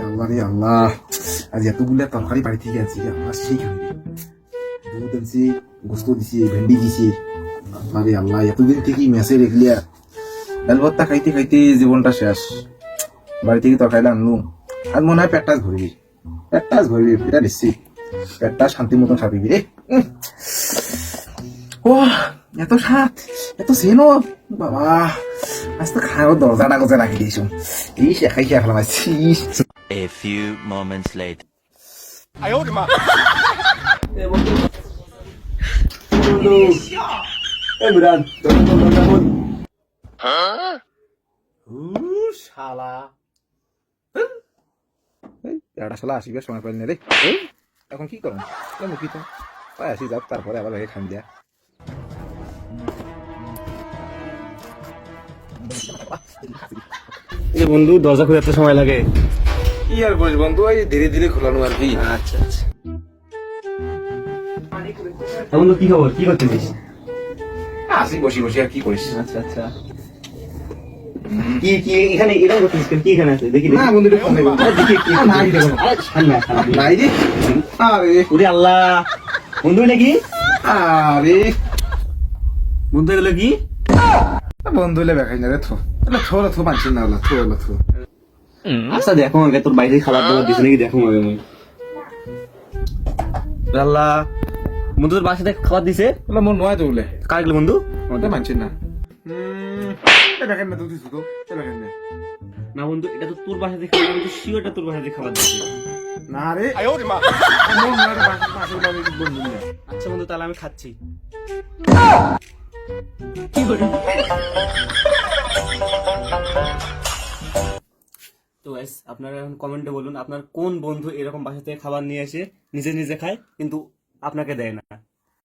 আল্লাহ রে আল্লাহ, আজ এতগুলা তরকারি বাড়ি থেকে আনছি আমার সেই খাবি দুধ আনছি, গোস্ত দিছি, ভেন্ডি দিছি। আল্লাহ রে আল্লাহ, এতদিন থেকে মেসে রেখলিয়া ডাল ভর্তা খাইতে খাইতে জীবনটা শেষ। বাড়ি থেকে তরকারিটা আনলুম, আর মনে হয় পেটটা ভরবি, পেটটা ভরবি, এটা নিশ্চিত পেটটা শান্তি মতন খাবি রে। ও এত স্বাদ, এত সেনো বাবা, আজ তো খাওয়ার দরজাটা কোথায় রাখি দিয়েছ। ইস একাই খেয়ে ফেলাম। A few moments later. শালা আসিবার সময় পাইল না রে। এখন কি করুন, মুখি তো পাই আসি যাক, তারপরে আবার খান দিয়া। বন্ধু দরজা খুলতে সময় লাগে। কি আর করিস বন্ধু, ওই ধীরে ধীরে খোলানো আর কি। আচ্ছা আচ্ছা। বন্ধু কি খবর, কি করতেছিস? আসি বসি বসি, আর কি করিস। আচ্ছা আচ্ছা। কি কি এখানে এরকম করতেছিস কেন? কি এখানে আছে দেখি। না বন্ধু, দেখি কি নাই দেখো। নাই রে। আরে ওরে আল্লাহ, বন্ধু নাকি? আরে বন্ধু এগুলো কি? বন্ধু হলে দেখাই না রে। থো থো থো মানছি না, থো থো। আচ্ছা দেখো আগে তোর বাইরে খাবার দাবার দিছে নাকি দেখো আগে। আল্লাহ, বন্ধু তোর বাসাতে খাবার দিছে? বলে মন নয় তো বলে কার গেল বন্ধু? ওটা মানছি না। দেখেন না তো দিস তো, দেখেন না। না বন্ধু, এটা তো তোর বাসাতে খাবার, আমি তো শিওরটা তোর বাসাতে খাবার দিছি। না রে, মন নয় রে, বাসর বাড়ি বন্ধু না। আচ্ছা বন্ধু, তাহলে আমি খাচ্ছি। তো গাইস, আপনারা এখন কমেন্টে বলুন আপনার কোন বন্ধু এরকম বাসা থেকে খাবার নিয়ে এসে নিজে নিজে খায় কিন্তু আপনাকে দেয় না।